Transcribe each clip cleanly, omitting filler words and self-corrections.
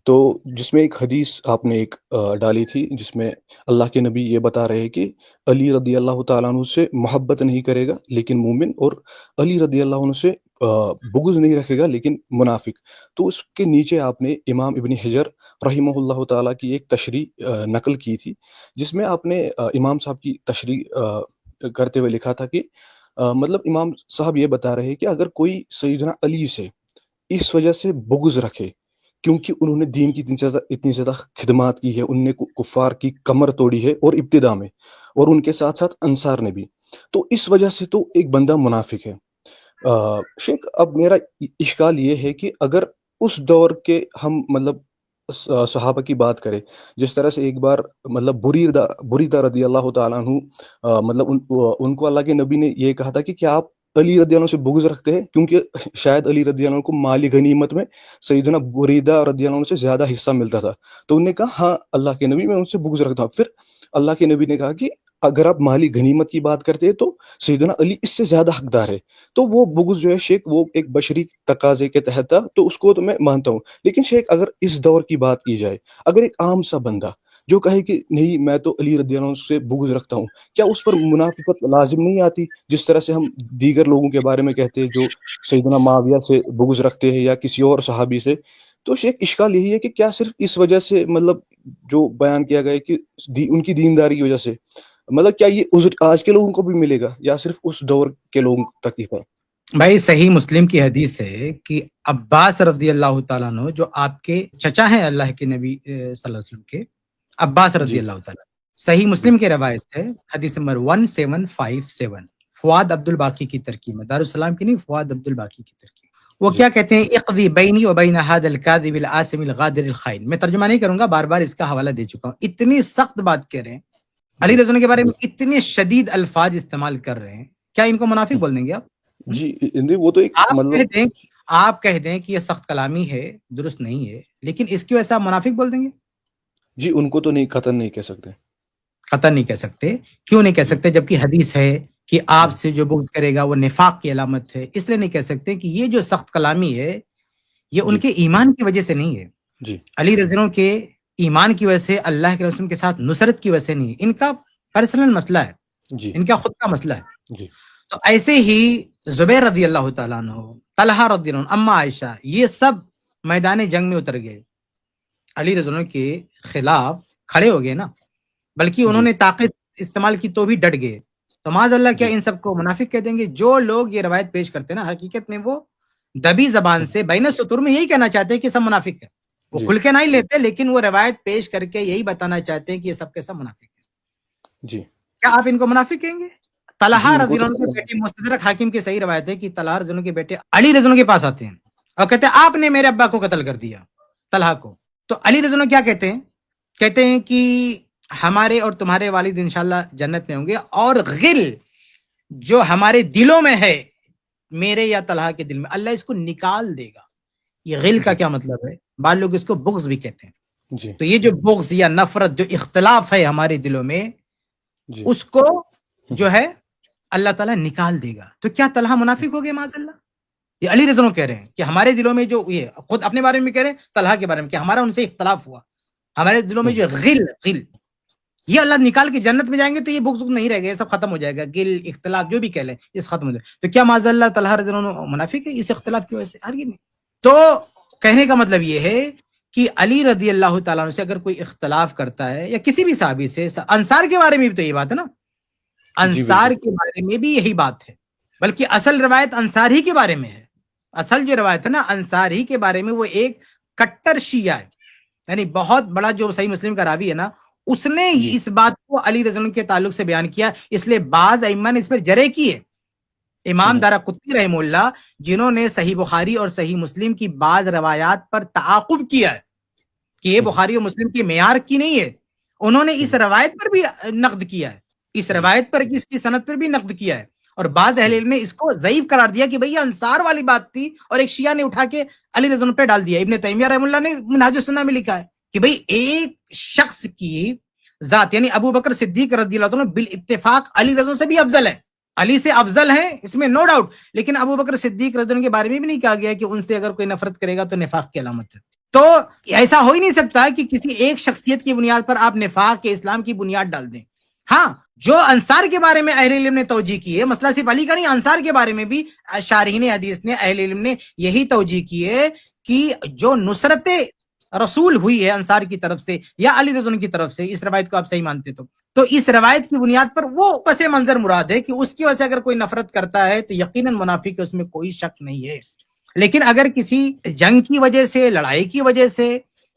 تو جس میں ایک حدیث آپ نے ایک ڈالی تھی، جس میں اللہ کے نبی یہ بتا رہے ہیں کہ علی رضی اللہ تعالیٰ عنہ سے محبت نہیں کرے گا لیکن مومن، اور علی رضی اللہ عنہ سے بغض نہیں رکھے گا لیکن منافق۔ تو اس کے نیچے آپ نے امام ابن حجر رحمہ اللہ تعالیٰ کی ایک تشریح نقل کی تھی، جس میں آپ نے امام صاحب کی تشریح کرتے ہوئے لکھا تھا کہ مطلب امام صاحب یہ بتا رہے ہیں کہ اگر کوئی سیدنا علی سے اس وجہ سے بغض رکھے کیونکہ انہوں نے دین کی اتنی زیادہ خدمات کی ہے، ان نے کفار کی کمر توڑی ہے اور ابتدا میں، اور ان کے ساتھ ساتھ انصار نے بھی، تو اس وجہ سے تو ایک بندہ منافق ہے۔ شیخ، اب میرا اشکال یہ ہے کہ اگر اس دور کے ہم مطلب صحابہ کی بات کریں، جس طرح سے ایک بار مطلب بریدہ رضی اللہ تعالیٰ عنہ مطلب ان کو اللہ کے نبی نے یہ کہا تھا کہ کیا آپ علی رضی اللہ عنہ سے بغض رکھتے ہیں، کیونکہ شاید علی رضی اللہ عنہ کو مالی غنیمت میں سیدنا بریدہ رضی اللہ عنہ سے زیادہ حصہ ملتا تھا، تو انہوں نے کہا ہاں اللہ کے نبی میں ان سے بغض رکھتا ہوں۔ پھر اللہ کے نبی نے کہا کہ اگر آپ مالی غنیمت کی بات کرتے ہیں تو سیدنا علی اس سے زیادہ حقدار ہے۔ تو وہ بغض جو ہے شیخ، وہ ایک بشری تقاضے کے تحت تھا، تو اس کو تو میں مانتا ہوں، لیکن شیخ اگر اس دور کی بات کی جائے، اگر ایک عام سا بندہ جو کہے کہ نہیں میں تو علی رضی اللہ عنہ سے بغض رکھتا ہوں، کیا اس پر منافقت لازم نہیں آتی؟ جس طرح سے ہم دیگر لوگوں کے بارے میں کہتے ہیں جو سیدنا معاویہ سے بغض رکھتے ہیں یا کسی اور صحابی سے۔ تو شیخ اشکال یہی ہے کہ کیا صرف اس وجہ سے مطلب جو بیان کیا گیا ہے کہ ان کی دینداری کی وجہ سے، مطلب کیا یہ عذر آج کے لوگوں کو بھی ملے گا یا صرف اس دور کے لوگوں تک ہی تھا؟ بھائی صحیح مسلم کی حدیث ہے کہ عباس رضی اللہ تعالیٰ عنہ جو آپ کے چچا ہیں اللہ کے نبی صلی اللہ علیہ وسلم کے، عباس رضی جی اللہ تعالیٰ، صحیح جی مسلم کی روایت ہے، حدیث نمبر 1757، فواد عبد الباقی کی ترکیب میں، دارالسلام کی نہیں، فواد عبد الباقی کی ترکیب۔ وہ جی کیا کہتے ہیں؟ اقضی بینی و بین ھذا الکاذب العاصم الغادر الخائن۔ میں ترجمہ نہیں کروں گا، بار بار اس کا حوالہ دے چکا ہوں۔ اتنی سخت بات کہہ رہے ہیں علی جی رضی اللہ کے بارے میں، اتنے شدید الفاظ استعمال کر رہے ہیں، کیا ان کو منافق بول دیں گے آپ؟ جی وہ تو ایک مطلب آپ کہہ دیں کہ یہ سخت کلامی ہے، درست نہیں ہے، لیکن اس کی وجہ سے آپ منافق بول دیں گے؟ جی ان کو تو نہیں، قطعا نہیں کہہ سکتے۔ قطعا نہیں کہہ سکتے۔ کیوں نہیں کہہ جی سکتے؟ جبکہ حدیث ہے کہ آپ سے جو بغض کرے گا وہ نفاق کی علامت ہے۔ اس لیے نہیں کہہ سکتے کہ یہ جو سخت کلامی ہے یہ ان جی کے ایمان کی وجہ سے نہیں ہے، جی علی رضی اللہ عنہ کے ایمان کی وجہ سے، اللہ کے رسول کے ساتھ نصرت کی وجہ سے نہیں، ان کا پرسنل مسئلہ ہے، جی ان کا خود کا مسئلہ ہے۔ جی تو ایسے ہی زبیر رضی اللہ تعالیٰ عنہ، طلحہ رضی اللہ عنہ، اما عائشہ، یہ سب میدان جنگ میں اتر گئے، علی رضی اللہ عنہ کے خلاف کھڑے ہو گئے نا، بلکہ انہوں جی نے طاقت استعمال کی تو بھی ڈٹ گئے۔ تو معاذ اللہ کیا جی ان سب کو منافق کہہ دیں گے؟ جو لوگ یہ روایت پیش کرتے ہیں نا، حقیقت میں وہ دبی زبان سے بین السطور میں یہی کہنا چاہتے ہیں کہ سب منافق ہے، وہ جی کھل کے نہیں لیتے، لیکن وہ روایت پیش کر کے یہی بتانا چاہتے ہیں کہ یہ سب کے سب منافق ہیں۔ جی کیا آپ ان کو منافق کہیں گے؟ جی طلحہ ان رضی کو اللہ تو عنہ کے بیٹے، مستدرک حاکم کی صحیح روایت ہے کہ طلحہ رضی اللہ عنہ کے بیٹے علی رضی اللہ عنہ کے پاس آتے ہیں اور کہتے ہیں آپ نے میرے ابا کو قتل کر دیا، طلحہ کو۔ تو علی رضی اللہ عنہ کیا کہتے ہیں؟ کہتے ہیں کہ ہمارے اور تمہارے والد انشاءاللہ جنت میں ہوں گے، اور غل جو ہمارے دلوں میں ہے، میرے یا طلحہ کے دل میں، اللہ اس کو نکال دے گا۔ یہ غل کا جی کیا مطلب ہے؟ بعض لوگ اس کو بغض بھی کہتے ہیں۔ جی تو یہ جو بغض یا نفرت، جو اختلاف ہے ہمارے دلوں میں، جی اس کو جو ہے اللہ تعالیٰ نکال دے گا۔ تو کیا طلحہ منافق ہو گئے معاذ اللہ؟ یہ علی رضی اللہ عنہ کہہ رہے ہیں کہ ہمارے دلوں میں جو، یہ خود اپنے بارے میں کہہ رہے ہیں، طلحہ کے بارے میں، کہ ہمارا ان سے اختلاف ہوا، ہمارے دلوں میں جو غل یہ اللہ نکال کے جنت میں جائیں گے تو یہ بغض نہیں رہے گا، یہ سب ختم ہو جائے گا، گل اختلاف جو بھی کہہ لیں یہ ختم ہو جائے گا۔ تو کیا معاذ اللہ طلحہ رضی اللہ عنہ منافق ہے اس اختلاف کی وجہ سے؟ ہرگز نہیں۔ تو کہنے کا مطلب یہ ہے کہ علی رضی اللہ تعالیٰ عنہ سے اگر کوئی اختلاف کرتا ہے، یا کسی بھی صحابی سے، انصار کے بارے میں بھی تو یہ بات ہے نا، جی انصار بالکل کے بارے میں بھی یہی بات ہے، بلکہ اصل روایت انصار ہی کے بارے میں ہے۔ اصل جو روایت ہے نا انصار ہی کے بارے میں، وہ ایک کٹر شیعہ ہے، یعنی بہت بڑا جو صحیح مسلم کا راوی ہے نا، اس نے اس بات کو علی رضی اللہ عنہ کے تعلق سے بیان کیا، اس لیے بعض ائمہ نے اس پر جرح کی ہے۔ امام دارقطنی رحمہ اللہ، جنہوں نے صحیح بخاری اور صحیح مسلم کی بعض روایات پر تعاقب کیا ہے کہ یہ بخاری اور مسلم کے معیار کی نہیں ہے، انہوں نے اس روایت پر بھی نقد کیا ہے، اس روایت پر، اس کی سند پر بھی نقد کیا ہے، اور بعض اہل علم نے اس کو ضعیف قرار دیا کہ بھئی یہ انصار والی بات تھی، اور ایک شیعہ نے اٹھا کے علی رضی اللہ عنہ پہ ڈال دیا۔ ابن تیمیہ رحمہ اللہ نے منہاج السنہ میں لکھا ہے کہ بھئی ایک شخص کی ذات، یعنی ابو بکر صدیق رضی اللہ عنہ بالاتفاق علی رضی اللہ عنہ سے بھی افضل ہے، علی سے افضل ہیں، اس میں نو ڈاؤٹ، لیکن ابو بکر صدیق رضی اللہ عنہ کے بارے میں بھی نہیں کہا گیا کہ ان سے اگر کوئی نفرت کرے گا تو نفاق کی علامت ہے۔ تو ایسا ہو ہی نہیں سکتا کہ کسی ایک شخصیت کی بنیاد پر آپ نفاق کے اسلام کی بنیاد ڈال دیں. ہاں جو انصار کے بارے میں اہل علم نے توجیہ کی ہے، مسئلہ صرف علی کا نہیں، انصار کے بارے میں بھی شارحین حدیث نے، اہل علم نے یہی توجیہ کی ہے کہ جو نصرت رسول ہوئی ہے انصار کی طرف سے یا علی رضی اللہ عنہ کی طرف سے، اس روایت کو آپ صحیح مانتے تو اس روایت کی بنیاد پر وہ پس منظر مراد ہے کہ اس کی وجہ سے اگر کوئی نفرت کرتا ہے تو یقیناً منافق ہے، اس میں کوئی شک نہیں ہے. لیکن اگر کسی جنگ کی وجہ سے، لڑائی کی وجہ سے،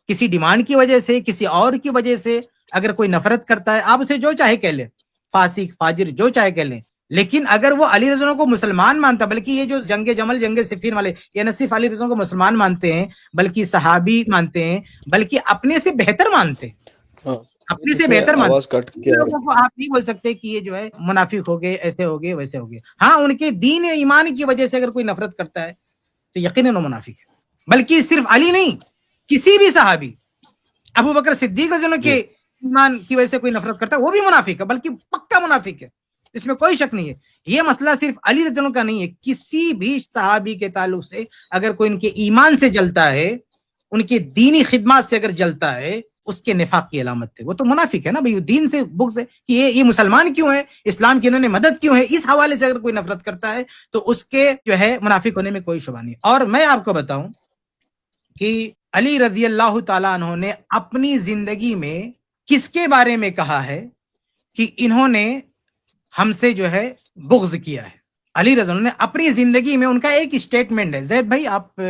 کسی ڈیمانڈ کی وجہ سے، کسی اور کی وجہ سے اگر کوئی نفرت کرتا ہے، آپ اسے جو چاہے کہہ لیں، فاسق فاجر جو چاہے کہہ لیں، لیکن اگر وہ علی رضی اللہ عنہ کو مسلمان مانتا، بلکہ یہ جو جنگ جمل، جنگ صفین والے، یہ نہ صرف علی رضی اللہ عنہ کو مسلمان مانتے ہیں بلکہ صحابی مانتے ہیں، بلکہ اپنے سے بہتر مانتے ہیں، اپنے سے بہتر مانتے آواز کٹ کے لوگوں کو آپ نہیں بول سکتے کہ یہ جو ہے منافق ہو گئے، ایسے ہو گئے، ویسے ہو گئے. ہاں ان کے دین ایمان کی وجہ سے اگر کوئی نفرت کرتا ہے تو یقیناً وہ منافق ہے. بلکہ صرف علی نہیں، کسی بھی صحابی، ابو بکر صدیق رضی اللہ عنہ کے ایمان کی وجہ سے کوئی نفرت کرتا ہے وہ بھی منافق ہے، بلکہ پکا منافق ہے، اس میں کوئی شک نہیں ہے. یہ مسئلہ صرف علی رضی اللہ عنہ کا نہیں ہے، کسی بھی صحابی کے تعلق سے اگر کوئی ان کے ایمان سے جلتا ہے، ان کے دینی خدمات سے اگر جلتا ہے، اس کے نفاق کی علامت ہے، وہ تو منافق ہے نا بھائی. دین سے بغض ہے کہ یہ مسلمان کیوں ہے، اسلام کی انہوں نے مدد کیوں ہے، اس حوالے سے اگر کوئی نفرت کرتا ہے تو اس کے جو ہے منافق ہونے میں کوئی شبہ نہیں. اور میں آپ کو بتاؤں کہ علی رضی اللہ تعالیٰ عنہ نے اپنی زندگی میں کس کے بارے میں کہا ہے کہ انہوں نے ہم سے جو ہے بغض کیا ہے. علی رضی اللہ عنہ نے اپنی زندگی میں، ان کا ایک اسٹیٹمنٹ ہے. زید بھائی آپ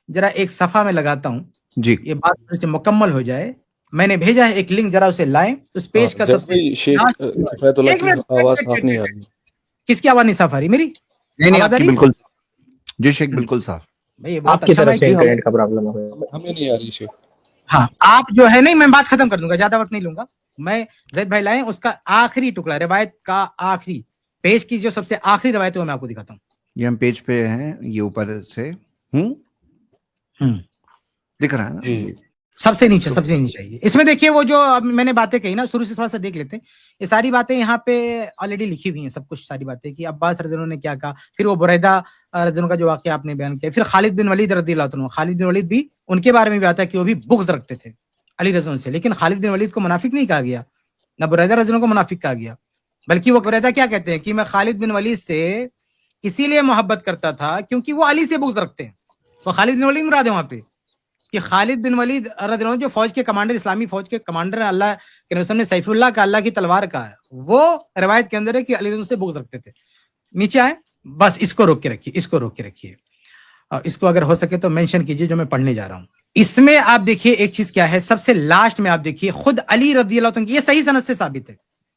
ذرا ایک صفحہ میں لگاتا ہوں جی، یہ بات تھوڑی سی مکمل ہو جائے. میں نے بھیجا ہے ایک لنک، ذرا اسے لائیں. اس پیج کا سب سے شیخ کفایت اللہ کی آواز صاف نہیں آ رہی. کس کی آواز نہیں صاف آ رہی؟ میری نہیں آواز آ آپ کی رہی؟ بالکل جی شیخ بالکل صاف. بھائی یہ بہت آپ کی اچھا طرف سے مائک. انٹرنیٹ کا پرابلم ہو گیا. ہمیں نہیں آ رہی شیخ. ہاں آپ جو ہے، نہیں میں بات ختم کر دوں گا، زیادہ وقت نہیں لوں گا. میں زید بھائی لائیں اس کا آخری ٹکڑا، روایت کا آخری پیج کی جو سب سے آخری روایت ہے وہ میں آپ کو دکھاتا ہوں. یہ ہم پیج پہ ہیں، یہ اوپر سے دکھ رہا ہے نا. جی سب سے نیچے، سب سے نیچے چاہیے. اس میں دیکھیے وہ جو میں نے باتیں کہی نا، شروع سے تھوڑا سا دیکھ لیتے ہیں. یہ ساری باتیں یہاں پہ آلریڈی لکھی ہوئی ہیں، سب کچھ ساری باتیں کہ عباس رضی اللہ عنہ نے کیا کہا، پھر وہ بریدہ رضی اللہ عنہ کا جو واقعہ آپ نے بیان کیا، پھر خالد بن ولید رضی اللہ عنہ. خالد بن ولید بھی ان کے بارے میں بھی آتا ہے کہ وہ بھی بغض رکھتے تھے علی رضی اللہ عنہ سے، لیکن خالد بن ولید کو منافق نہیں کہا گیا، نہ بریدہ رضی اللہ عنہ کو منافق کہا گیا. بلکہ وہ بریدہ کیا کہتے ہیں کہ میں خالد بن ولید سے اسی لیے محبت کرتا تھا کیونکہ وہ علی سے بغض رکھتے ہیں. وہ خالد بن ولید مراد ہے وہاں پہ کہ خالد بن ولید رضی اللہ عنہ جو فوج کے کمانڈر، اسلامی فوج کے کمانڈر ہیں، اللہ کے نبی صلی اللہ علیہ وسلم نے سیف اللہ کا، اللہ کی تلوار کا ہے، وہ روایت کے اندر ہے کہ علی رضی اللہ عنہ سے بغض رکھتے تھے. نیچے آئے، بس اس کو روک کے رکھیے، اس کو روک کے رکھیے، اور اس کو اگر ہو سکے تو مینشن کیجیے جو میں پڑھنے جا رہا ہوں. اس میں آپ دیکھیے ایک چیز کیا ہے، سب سے لاسٹ میں آپ دیکھیے خود علی رضی اللہ عنہ کی، یہ صحیح سند سے ثابت ہے،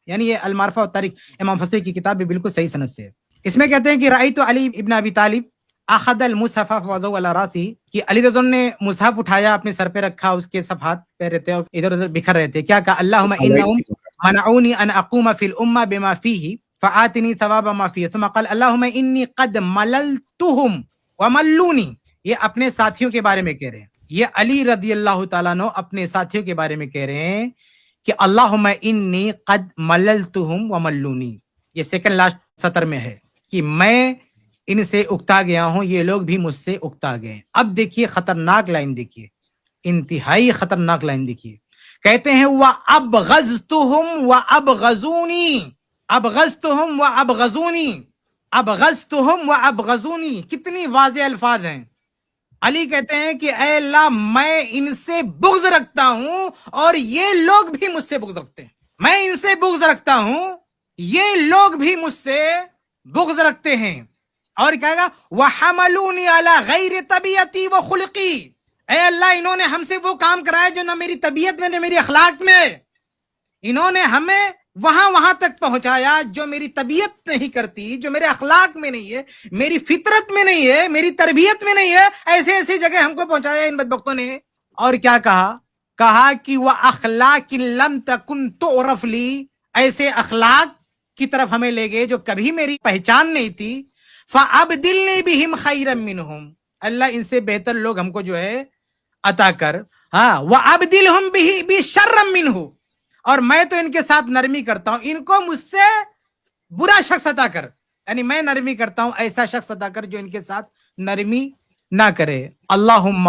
یعنی یہ المعرفہ والتاریخ امام فصیح کی کتاب بھی بالکل صحیح سند سے ہے. اس میں کہتے ہیں کہ رأیت علی ابن ابی طالب اخذ المصحف فوضعه على راسه، کہ علی رضی اللہ عنہ نے مصحف اٹھایا، اپنے سر پہ رکھا، اس کے صفحات پہ رہتے اور ادھر ادھر بکھر رہے تھے. کیا کہا؟ اللهم انهم منعوني ان اقوم في الامه بما فيه فآتني ثواب ما فيه. ثم قال اللهم اني قد مللتهم وملوني. یہ اپنے ساتھیوں کے بارے میں کہہ رہے ہیں، یہ علی رضی اللہ تعالیٰ عنہ اپنے ساتھیوں کے بارے میں کہہ رہے ہیں کہ اللہم انی قد مللتہم وملونی. یہ سیکنڈ لاسٹ سطر میں ہے کہ میں ان سے اکتا گیا ہوں، یہ لوگ بھی مجھ سے اکتا گئے. اب دیکھیے خطرناک لائن، دیکھیے انتہائی خطرناک لائن دیکھیے. کہتے ہیں وَأَبْغَضْتُهُمْ وَأَبْغَضُونِي، أَبْغَضْتُهُمْ وَأَبْغَضُونِي، أَبْغَضْتُهُمْ وَأَبْغَضُونِي. کتنی واضح الفاظ ہیں. علی کہتے ہیں کہ اے اللہ میں ان سے بغض رکھتا ہوں اور یہ لوگ بھی مجھ سے بغض رکھتے ہیں. میں ان سے بغض رکھتا ہوں، یہ لوگ بھی مجھ سے بغض رکھتے ہیں. اور کہے گا وَحَمَلُونِي عَلَى غَيْرِ طَبِيَتِي وَخُلِقِي. اے اللہ انہوں نے ہم سے وہ کام کرایا جو نہ میری طبیعت میں نہ میری اخلاق میں. انہوں نے ہمیں وہاں تک پہنچایا جو میری طبیعت نہیں کرتی، جو میرے اخلاق میں نہیں ہے، میری فطرت میں نہیں ہے، میری تربیت میں نہیں ہے. ایسے ایسی جگہ ہم کو پہنچایا ان بدبختوں نے. اور کیا کہا کہ وَأَخْلَاقٍ لَمْ تَكُنْ تُعْرَفْ لِي، ایسے اخلاق کی طرف ہمیں لے گئے جو کبھی میری پہچان نہیں تھی. فَأَبْدِلْنِي بِهِمْ خَيْرًا مِّنْهُمْ، اللہ ان سے بہتر لوگ ہم کو جو ہے عطا کر. ہاں وَأَبْدِلْهُمْ بِهِ شَرًّا مِّنْهُ، اور میں تو ان کے ساتھ نرمی کرتا ہوں، ان کو مجھ سے برا شخص عطا کر. یعنی میں نرمی کرتا ہوں، ایسا شخص عطا کر جو ان کے ساتھ نرمی نہ کرے. اللہم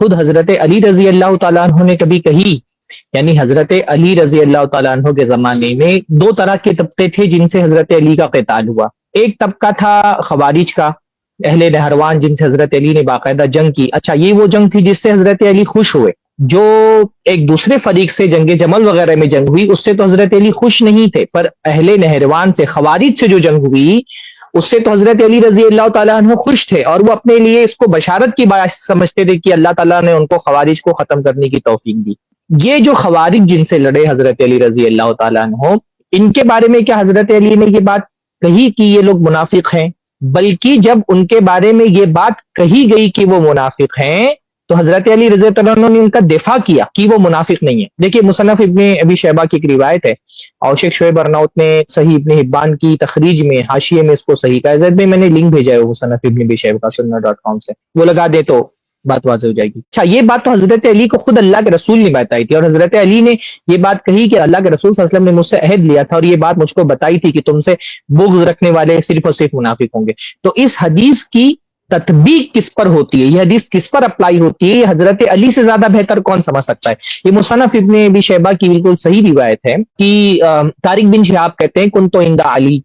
خود حضرت علی رضی اللہ تعالیٰ عنہ نے کبھی کہی، یعنی حضرت علی رضی اللہ تعالیٰ عنہ کے زمانے میں دو طرح کے طبقے تھے جن سے حضرت علی کا قتال ہوا. ایک طبقہ تھا خوارج کا، اہل نہروان، جن سے حضرت علی نے باقاعدہ جنگ کی. اچھا، یہ وہ جنگ تھی جس سے حضرت علی خوش ہوئے. جو ایک دوسرے فریق سے جنگ جمل وغیرہ میں جنگ ہوئی اس سے تو حضرت علی خوش نہیں تھے، پر اہل نہروان سے، خوارج سے جو جنگ ہوئی اس سے تو حضرت علی رضی اللہ تعالیٰ عنہ خوش تھے، اور وہ اپنے لیے اس کو بشارت کی بات سمجھتے تھے کہ اللہ تعالیٰ نے ان کو خوارج کو ختم کرنے کی توفیق دی. یہ جو خوارج جن سے لڑے حضرت علی رضی اللہ تعالیٰ عنہ، ان کے بارے میں کیا حضرت علی نے یہ بات کہی کہ یہ لوگ منافق ہیں؟ بلکہ جب ان کے بارے میں یہ بات کہی گئی کہ وہ منافق ہیں تو حضرت علی رضی اللہ عنہ نے ان کا دفاع کیا کہ وہ منافق نہیں ہے. دیکھیے مصنف ابن ابی شیبہ کی ایک روایت ہے، اور شیخ شعیب ارناؤت نے صحیح ابن حبان کی تخریج میں حاشیے میں اس کو صحیح کہا. زید میں نے لنک بھیجا ہے وہ مصنف ابن ابی شیبہ کا sunnah.com سے، وہ لگا دے تو بات واضح ہو جائے گی. اچھا، یہ بات تو حضرت علی کو خود اللہ کے رسول نے بتائی تھی، اور حضرت علی نے یہ بات کہی کہ اللہ کے رسول صلی اللہ علیہ وسلم نے مجھ سے عہد لیا تھا اور یہ بات مجھ کو بتائی تھی کہ تم سے بغض رکھنے والے صرف اور صرف منافق ہوں گے. تو اس حدیث کی تطبیق کس پر ہوتی ہے، یہ حدیث کس پر اپلائی ہوتی ہے، یہ حضرت علی سے زیادہ بہتر کون سمجھ سکتا ہے؟ یہ مصنف ابن ابی شیبہ کی بالکل صحیح روایت ہے کہ طارق بن شہاب کہتے ہیں کنت عند علی،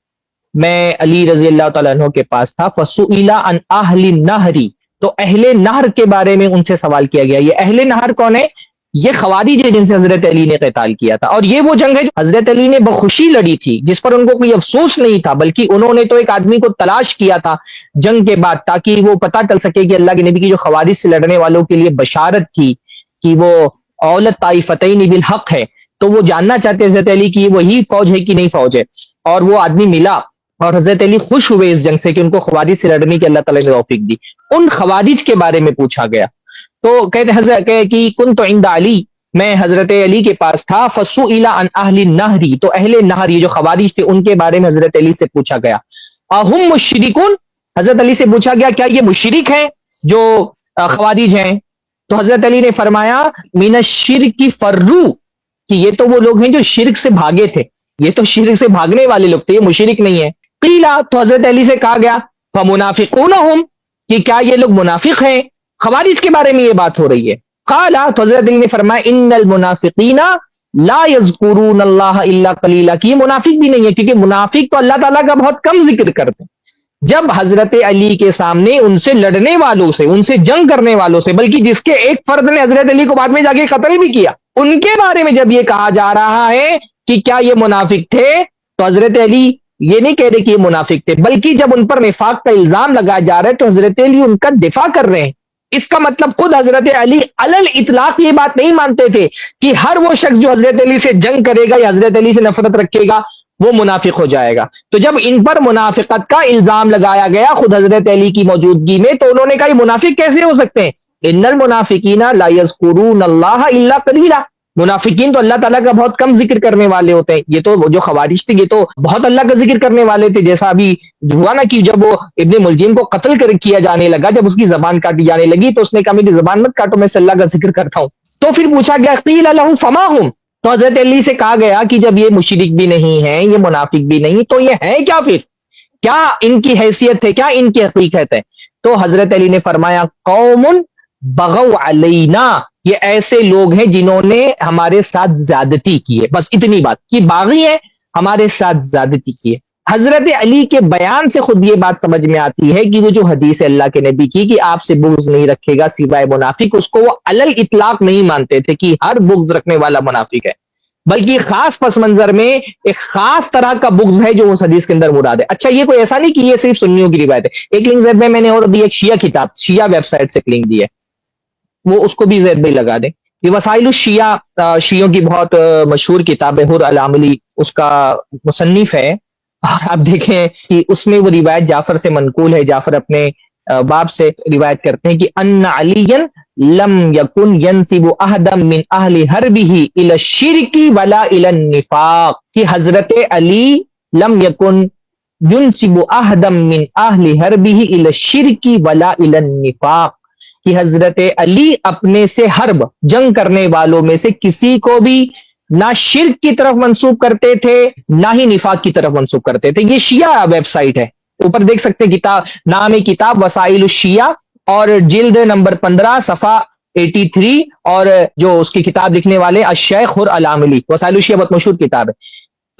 میں علی رضی اللہ تعالیٰ عنہ کے پاس تھا، فسئل عن اہل النہر، تو اہل نہر کے بارے میں ان سے سوال کیا گیا. یہ اہل نہر کون ہے؟ یہ خوارج ہے جن سے حضرت علی نے قتال کیا تھا، اور یہ وہ جنگ ہے جو حضرت علی نے بخوشی لڑی تھی، جس پر ان کو کوئی افسوس نہیں تھا، بلکہ انہوں نے تو ایک آدمی کو تلاش کیا تھا جنگ کے بعد تاکہ وہ پتہ چل سکے کہ اللہ کے نبی کی جو خوارج سے لڑنے والوں کے لیے بشارت تھی کہ وہ اولت طائفتین بالحق ہے، تو وہ جاننا چاہتے حضرت علی کی وہی فوج ہے کہ نہیں فوج ہے. اور وہ آدمی ملا اور حضرت علی خوش ہوئے اس جنگ سے کہ ان کو خوارج سے لڑنے کی اللہ تعالیٰ نے توفیق دی. ان خوارج کے بارے میں پوچھا گیا تو کہتے حضرت کہ کنت عند علی، میں حضرت علی کے پاس تھا، فسئل عن اہل النہر، تو اہل نہر یہ جو خوارج تھے ان کے بارے میں حضرت علی سے پوچھا گیا. اہم مشرکون، حضرت علی سے پوچھا گیا کیا یہ مشرک ہیں جو خوارج ہیں؟ تو حضرت علی نے فرمایا من الشرک فروا، کہ یہ تو وہ لوگ ہیں جو شرک سے بھاگے تھے، یہ تو شرک سے بھاگنے والے لوگ تھے، یہ مشرک نہیں ہے. قیلا، تو حضرت علی سے کہا گیا فمنافقون ہم، کہ کیا یہ لوگ منافق ہیں؟ خوارج کے بارے میں یہ بات ہو رہی ہے. قالا، تو حضرت علی نے فرمایا ان المنافقین لا یذکرون اللہ الا قلیلا، کہ یہ منافق بھی نہیں ہے کیونکہ منافق تو اللہ تعالیٰ کا بہت کم ذکر کرتے ہیں. جب حضرت علی کے سامنے ان سے لڑنے والوں سے، ان سے جنگ کرنے والوں سے، بلکہ جس کے ایک فرد نے حضرت علی کو بعد میں جا کے قتل بھی کیا، ان کے بارے میں جب یہ کہا جا رہا ہے کہ کیا یہ منافق تھے، تو حضرت علی یہ نہیں کہہ رہے کہ یہ منافق تھے، بلکہ جب ان پر نفاق کا الزام لگایا جا رہا ہے تو حضرت علی ان کا دفاع کر رہے ہیں. اس کا مطلب خود حضرت علی علل اطلاق یہ بات نہیں مانتے تھے کہ ہر وہ شخص جو حضرت علی سے جنگ کرے گا یا حضرت علی سے نفرت رکھے گا وہ منافق ہو جائے گا. تو جب ان پر منافقت کا الزام لگایا گیا خود حضرت علی کی موجودگی میں، تو انہوں نے کہا یہ منافق کیسے ہو سکتے ہیں؟ ان المنافقین لا یذکرون اللہ الا قلیلا، منافقین تو اللہ تعالیٰ کا بہت کم ذکر کرنے والے ہوتے ہیں. یہ تو جو خوارج تھے یہ تو بہت اللہ کا ذکر کرنے والے تھے، جیسا ابھی ہوا نا کہ جب وہ ابن ملجم کو قتل کیا جانے لگا، جب اس کی زبان کاٹی جانے لگی تو اس نے کہا میری زبان مت کاٹو، میں سے اللہ کا ذکر کرتا ہوں. تو پھر پوچھا گیا قیل لہ فما ہم، تو حضرت علی سے کہا گیا کہ جب یہ مشرک بھی نہیں ہیں، یہ منافق بھی نہیں، تو یہ ہے کیا؟ پھر کیا ان کی حیثیت ہے، کیا ان کی حقیقت ہے؟ تو حضرت علی نے فرمایا قوم بغوا علینا، یہ ایسے لوگ ہیں جنہوں نے ہمارے ساتھ زیادتی کی ہے، بس اتنی بات کہ باغی ہیں، ہمارے ساتھ زیادتی کی ہے. حضرت علی کے بیان سے خود یہ بات سمجھ میں آتی ہے کہ وہ جو حدیث ہے اللہ کے نبی کی کہ آپ سے بغض نہیں رکھے گا سوائے منافق، اس کو وہ علل اطلاق نہیں مانتے تھے کہ ہر بغض رکھنے والا منافق ہے، بلکہ خاص پس منظر میں ایک خاص طرح کا بغض ہے جو اس حدیث کے اندر مراد ہے. اچھا، یہ کوئی ایسا نہیں کہ یہ صرف سنیوں کی روایت ہے. ایک لنک زید میں نے اور دی، ایک شیعہ کتاب، شیعہ ویب سائٹ سے لنک دی ہے، وہ اس کو بھی زید بھائی لگا دیں. یہ وسائل الشیعہ، شیعوں کی بہت مشہور کتاب ہے، حر العاملی اس کا مصنف ہے. آپ دیکھیں کہ اس میں وہ روایت جعفر سے منقول ہے، جعفر اپنے باپ سے روایت کرتے ہیں کہ ان علی لم یکن ینسب احدا من اہل حربہ الی الشرک ولا الی النفاق، کہ حضرت علی لم یکن ینسب احدا من اہل حربہ الی الشرک ولا الی النفاق، کہ حضرت علی اپنے سے حرب، جنگ کرنے والوں میں سے کسی کو بھی نہ شرک کی طرف منسوب کرتے تھے نہ ہی نفاق کی طرف منسوب کرتے تھے. یہ شیعہ ویب سائٹ ہے، اوپر دیکھ سکتے ہیں، کتاب نام کتاب وسائل الشیعہ اور جلد نمبر 15 صفحہ 83 اور جو اس کی کتاب لکھنے والے الشیخ العاملی وسائل الشیعہ بہت مشہور کتاب ہے.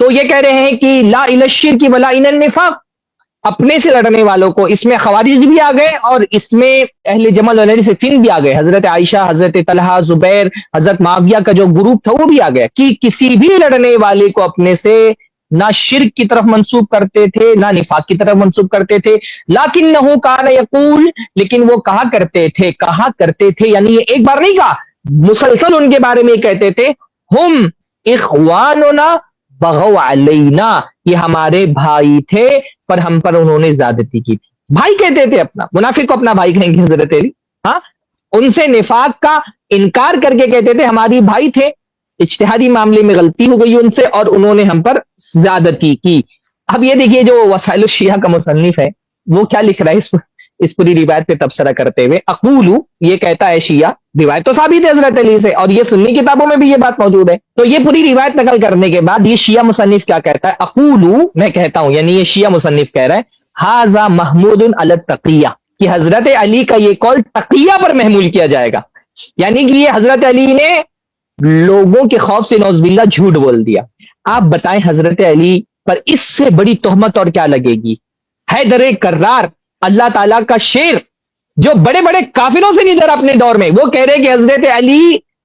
تو یہ کہہ رہے ہیں کہ لا الی الشرک ولا الی النفاق، اپنے سے لڑنے والوں کو، اس میں خوارج بھی آ گئے اور اس میں اہل جمل اور اہل صفین بھی آ گئے. حضرت عائشہ، حضرت طلحہ، زبیر، حضرت معاویہ کا جو گروپ تھا وہ بھی آ گیا کہ کسی بھی لڑنے والے کو اپنے سے نہ شرک کی طرف منسوب کرتے تھے نہ نفاق کی طرف منسوب کرتے تھے. لکنہ کان یقول، لیکن وہ کہا کرتے تھے یعنی یہ ایک بار نہیں کہا، مسلسل ان کے بارے میں کہتے تھے، ہم اخواننا بغوا علینا، یہ ہمارے بھائی تھے پر ہم پر انہوں نے زیادتی کی تھی. بھائی کہتے تھے اپنا، منافق کو اپنا بھائی کہیں گے حضرت علی. ہاں، ان سے نفاق کا انکار کر کے کہتے تھے ہماری بھائی تھے، اجتہادی معاملے میں غلطی ہو گئی ان سے اور انہوں نے ہم پر زیادتی کی. اب یہ دیکھیے جو وسائل الشیعہ کا مصنف ہے وہ کیا لکھ رہا ہے اس پوری روایت پہ تبصرہ کرتے ہوئے. اقولو، یہ کہتا ہے شیعہ، روایت تو ثابت ہے حضرت علی سے اور یہ سنی کتابوں میں بھی یہ بات موجود ہے. تو یہ پوری روایت نقل کرنے کے بعد یہ شیعہ مصنف کیا کہتا ہے؟ اقولو، میں کہتا ہوں، یعنی یہ شیعہ مصنف کہہ رہا ہے ھذا محمود علی التقیہ، کہ حضرت علی کا یہ قول تقیہ پر محمول کیا جائے گا. یعنی کہ یہ حضرت علی نے لوگوں کے خوف سے نعوذ باللہ جھوٹ بول دیا. آپ بتائیں حضرت علی پر اس سے بڑی تہمت اور کیا لگے گی؟ حیدر کرار، اللہ تعالیٰ کا شیر، جو بڑے بڑے کافروں سے نہیں ڈرا اپنے دور میں، وہ کہہ رہے کہ حضرت علی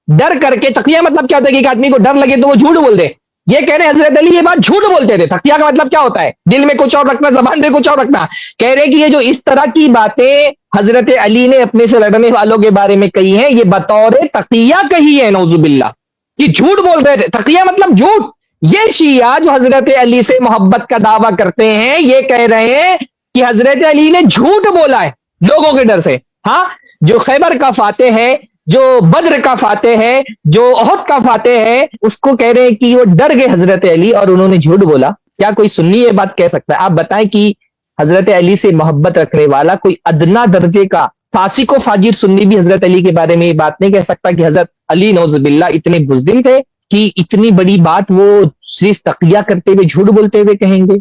ڈر کر کے، تقیہ مطلب کیا ہوتا ہے کہ ایک آدمی کو ڈر لگے تو وہ جھوٹ بول دے. یہ کہہ رہے ہیں حضرت علی یہ بات جھوٹ بولتے تھے. تقیہ کا مطلب کیا ہوتا ہے؟ دل میں کچھ اور رکھنا، زبان پہ کچھ اور رکھنا. کہہ رہے کہ یہ جو اس طرح کی باتیں حضرت علی نے اپنے سے لڑنے والوں کے بارے میں کہی ہیں، یہ بطور تقیہ کہی ہے، نعوذ باللہ، کہ جھوٹ بول رہے تھے. تقیہ مطلب جھوٹ. یہ شیعہ جو حضرت علی سے محبت کا دعویٰ کرتے ہیں یہ کہہ رہے ہیں کہ حضرت علی نے جھوٹ بولا ہے لوگوں کے ڈر سے. ہاں، جو خیبر کا فاتح ہے، جو بدر کا فاتح ہے، جو احد کا فاتح ہے، اس کو کہہ رہے ہیں کہ وہ ڈر گئے حضرت علی اور انہوں نے جھوٹ بولا. کیا کوئی سنی یہ بات کہہ سکتا ہے؟ آپ بتائیں کہ حضرت علی سے محبت رکھنے والا کوئی ادنا درجے کا فاسق و فاجر سنی بھی حضرت علی کے بارے میں یہ بات نہیں کہہ سکتا کہ حضرت علی نعوذ باللہ اتنے بزدل تھے کہ اتنی بڑی بات وہ صرف تقیہ کرتے ہوئے، جھوٹ بولتے ہوئے کہیں گے.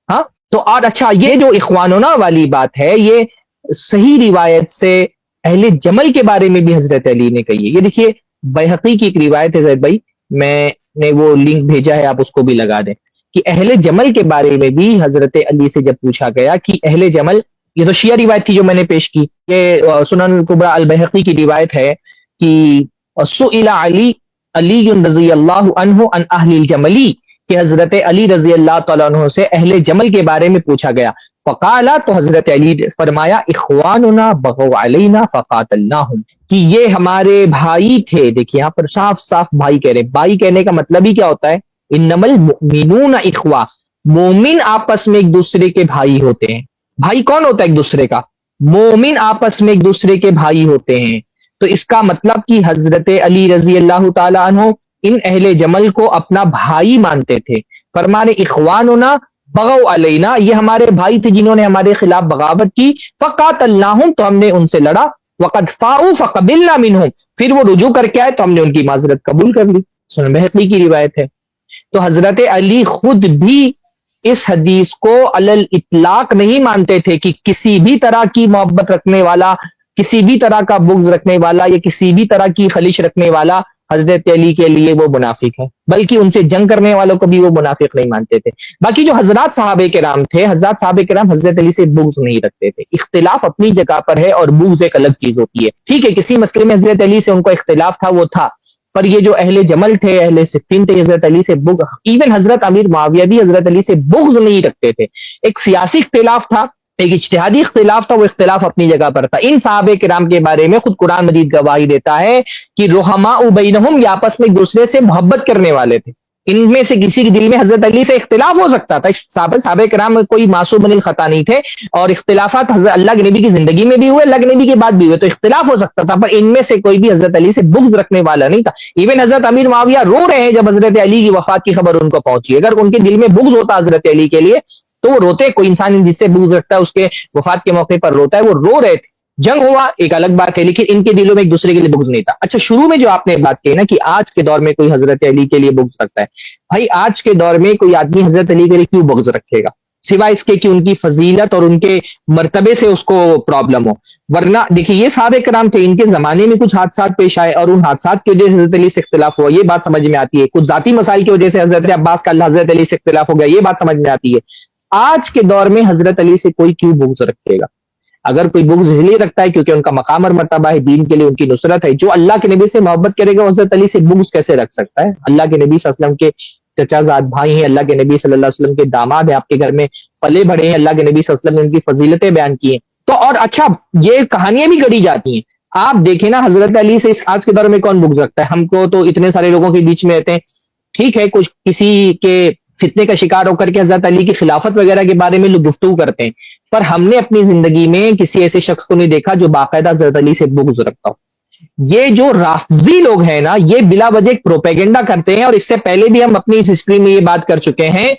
ہاں تو اور اچھا، یہ جو اخواننا والی بات ہے یہ صحیح روایت سے اہل جمل کے بارے میں بھی حضرت علی نے کہی ہے. یہ دیکھیے بیہقی کی ایک روایت ہے زید بھائی، میں نے وہ لنک بھیجا ہے، آپ اس کو بھی لگا دیں، کہ اہل جمل کے بارے میں بھی حضرت علی سے جب پوچھا گیا کہ اہل جمل، یہ تو شیعہ روایت تھی جو میں نے پیش کی، یہ سنن کبریٰ البیہقی کی روایت ہے کہ سئل علی رضی اللہ عنہ عن اہل الجملی، کہ حضرت علی رضی اللہ تعالیٰ عنہ سے اہل جمل کے بارے میں پوچھا گیا. فقالا، تو حضرت علی فرمایا اخواننا بغوا علینا فقاتلناہم، کہ یہ ہمارے بھائی تھے. دیکھیے یہاں پر صاف صاف بھائی کہہ رہے. بھائی کہنے کا مطلب ہی کیا ہوتا ہے؟ انما المؤمنون اخوہ، مومن آپس میں ایک دوسرے کے بھائی ہوتے ہیں. بھائی کون ہوتا ہے ایک دوسرے کا؟ مومن آپس میں ایک دوسرے کے بھائی ہوتے ہیں. تو اس کا مطلب کہ حضرت علی رضی اللہ تعالی عنہ ان اہل جمل کو اپنا بھائی مانتے تھے. فرمانے اخواننا بغوا علینا، یہ ہمارے بھائی تھے جنہوں نے ہمارے خلاف بغاوت کی. فقاتلناہم، تو ہم نے ان سے لڑا. وقد فاؤوا فقبلنا منہم، پھر وہ رجوع کر کے آئے تو ہم نے ان کی معذرت قبول کر لی. سنن بہقی کی روایت ہے. تو حضرت علی خود بھی اس حدیث کو علی الاطلاق نہیں مانتے تھے کہ کسی بھی طرح کی محبت رکھنے والا، کسی بھی طرح کا بغض رکھنے والا یا کسی بھی طرح کی خلش رکھنے والا حضرت علی کے لیے وہ منافق ہے، بلکہ ان سے جنگ کرنے والوں کو بھی وہ منافق نہیں مانتے تھے. باقی جو حضرات صحابہ کرام تھے، حضرات صحابہ کرام حضرت علی سے بغض نہیں رکھتے تھے. اختلاف اپنی جگہ پر ہے اور بغض ایک الگ چیز ہوتی ہے. ٹھیک ہے، کسی مسئلے میں حضرت علی سے ان کو اختلاف تھا، وہ تھا، پر یہ جو اہل جمل تھے، اہل صفین تھے، حضرت علی سے بغض، ایون حضرت امیر معاویہ بھی حضرت علی سے بغض نہیں رکھتے تھے. ایک سیاسی اختلاف تھا، ایک اجتہادی اختلاف تھا، وہ اختلاف اپنی جگہ پر تھا. ان صحابہ کرام کے بارے میں خود قرآن مجید گواہی دیتا ہے کہ رحماء بینہم، یہ آپس میں ایک دوسرے سے محبت کرنے والے تھے. ان میں سے کسی کے دل میں حضرت علی سے اختلاف ہو سکتا تھا. صحابہ کرام کوئی معصوم من الخطا نہیں تھے، اور اختلافات حضرت اللہ کے نبی کی زندگی میں بھی ہوئے، اللہ کے نبی کے بعد بھی ہوئے، تو اختلاف ہو سکتا تھا، پر ان میں سے کوئی بھی حضرت علی سے بغض رکھنے والا نہیں تھا. ایون حضرت امیر معاویہ رو رہے ہیں جب حضرت علی کی وفات کی خبر ان کو پہنچی. اگر ان کے دل میں بغض ہوتا حضرت علی کے لیے تو وہ روتے. کوئی انسان جس سے بغض رکھتا ہے اس کے وفات کے موقع پر روتا ہے، وہ رو رہے تھے. جنگ ہوا ایک الگ بات ہے، لیکن ان کے دلوں میں ایک دوسرے کے لیے بغض نہیں تھا. اچھا، شروع میں جو آپ نے بات کہی نا کہ آج کے دور میں کوئی حضرت علی کے لیے بغض رکھتا ہے، بھائی آج کے دور میں کوئی آدمی حضرت علی کے لیے کیوں بغض رکھے گا؟ سوائے اس کے کہ ان کی فضیلت اور ان کے مرتبے سے اس کو پرابلم ہو. ورنہ دیکھیے یہ صحابہ کرام تھے, ان کے زمانے میں کچھ حادثات پیش آئے اور ان حادثات کی وجہ سے حضرت علی سے اختلاف ہوا, یہ بات سمجھ میں آتی ہے. کچھ ذاتی مسائل کی وجہ سے حضرت عباس کا حضرت علی سے اختلاف ہو گیا, یہ بات سمجھ میں آتی ہے. آج کے دور میں حضرت علی سے کوئی کیوں بغض رکھے گا؟ اگر کوئی بغض اس لیے رکھتا ہے کیونکہ ان کا مقام اور مرتبہ ہے, دین کے لیے ان کی نصرت ہے. جو اللہ کے نبی سے محبت کرے گا حضرت علی سے بغض کیسے رکھ سکتا ہے؟ اللہ کے نبی صلی اللہ علیہ وسلم کے چچا زاد بھائی ہیں, اللہ کے نبی صلی اللہ علیہ وسلم کے داماد ہیں, آپ کے گھر میں پلے بڑے ہیں, اللہ کے نبی صلی اللہ علیہ وسلم نے ان کی فضیلتیں بیان کی ہیں. تو اور اچھا یہ کہانیاں بھی گڑھی جاتی ہیں. آپ دیکھیں نا حضرت علی سے آج کے دور میں کون بغض رکھتا ہے؟ ہم کو تو اتنے سارے لوگوں کے بیچ میں رہتے ہیں, ٹھیک ہے کچھ کسی کے فتنے کا شکار ہو کر کے حضرت علی کی خلافت وغیرہ کے بارے میں لوگ گفتگو کرتے ہیں, پر ہم نے اپنی زندگی میں کسی ایسے شخص کو نہیں دیکھا جو باقاعدہ حضرت علی سے بغض رکھتا ہو. یہ جو رافضی لوگ ہیں نا, یہ بلا وجہ ایک پروپیگنڈا کرتے ہیں, اور اس سے پہلے بھی ہم اپنی اس ہسٹری میں یہ بات کر چکے ہیں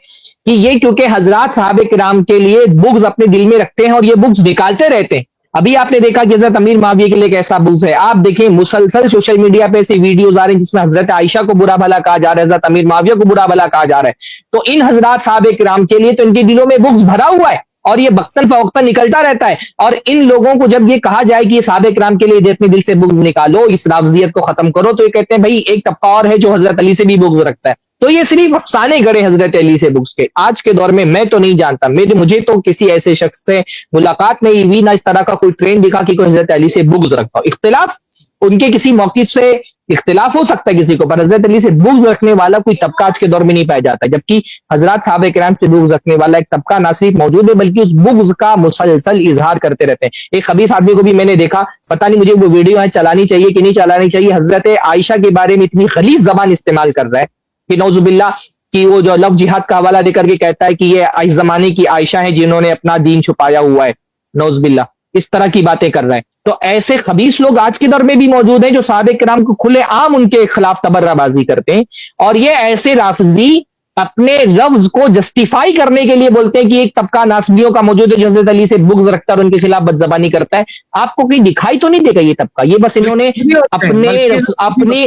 کہ یہ کیونکہ حضرات صحابہ کرام کے لیے بغض اپنے دل میں رکھتے ہیں اور یہ بغض نکالتے رہتے ہیں. ابھی آپ نے دیکھا کہ حضرت امیر معاویہ کے لیے کیسا بغض ہے. آپ دیکھیں مسلسل سوشل میڈیا پہ ایسی ویڈیوز آ رہے ہیں جس میں حضرت عائشہ کو برا بھلا کہا جا رہا ہے, حضرت امیر معاویہ کو برا بھلا کہا جا رہا ہے. تو ان حضرات صحابہ کرام کے لیے تو ان کے دلوں میں بغض بھرا ہوا ہے اور یہ وقتاً فوقتاً نکلتا رہتا ہے. اور ان لوگوں کو جب یہ کہا جائے کہ یہ صحابہ کرام کے لیے اپنے دل سے بغض نکالو, اس رافضیت کو ختم کرو, تو یہ کہتے ہیں بھائی ایک طبقہ اور ہے جو حضرت علی سے بھی بغض رکھتا ہے. تو یہ صرف افسانے گڑے حضرت علی سے بغض کے. آج کے دور میں تو نہیں جانتا, مجھے تو کسی ایسے شخص سے ملاقات نہیں ہوئی, نہ اس طرح کا کوئی ٹرینڈ دکھا کہ کوئی حضرت علی سے بغض رکھتا ہو. اختلاف ان کے کسی موقف سے اختلاف ہو سکتا ہے کسی کو, پر حضرت علی سے بغض رکھنے والا کوئی طبقہ آج کے دور میں نہیں پایا جاتا. جبکہ حضرات صحابہ کرام سے بغض رکھنے والا ایک طبقہ نہ صرف موجود ہے بلکہ اس بغض کا مسلسل اظہار کرتے رہتے ہیں. ایک خبیث آدمی کو بھی میں نے دیکھا, پتہ نہیں مجھے وہ ویڈیو چلانی چاہیے کہ نہیں چلانی چاہیے, حضرت عائشہ کے بارے میں اتنی غلیظ زبان استعمال کر رہا ہے کہ نعوذ باللہ, کہ وہ جو لفظ جہاد کا حوالہ دے کر کے کہتا ہے کہ یہ اس زمانے کی عائشہ ہیں جنہوں نے اپنا دین چھپایا ہوا ہے, نعوذ باللہ, اس طرح کی باتیں کر رہا ہے. تو ایسے خبیث لوگ آج کے دور میں بھی موجود ہیں جو صحابہ کرام کو کھلے عام ان کے خلاف تبرہ بازی کرتے ہیں. اور یہ ایسے رافضی اپنے لفظ کو جسٹیفائی کرنے کے لیے بولتے ہیں کہ ایک طبقہ ناسبیوں کا موجود ہے جو حضرت علی سے بغض رکھتا ہے اور ان کے خلاف بدزبانی کرتا ہے. آپ کو کہیں دکھائی تو نہیں دے گا یہ طبقہ, یہ بس انہوں نے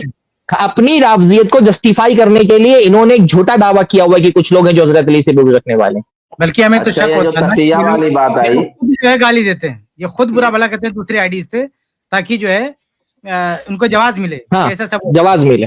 اپنی رافضیت کو جسٹیفائی کرنے کے لیے انہوں نے ایک جھوٹا دعویٰ کیا ہوا ہے کہ کچھ لوگ ہیں جو حضرت علی سے بغض رکھنے والے ہیں. بلکہ ہمیں تو شک ہوتا ہے تقیہ والی بات آئی, جو ہے گالی دیتے ہیں, یہ خود برا بھلا کہتے ہیں دوسری آئی ڈیز سے, تاکہ جو ہے ان کو جواز ملے. ہاں ایسا سب جواز ملے.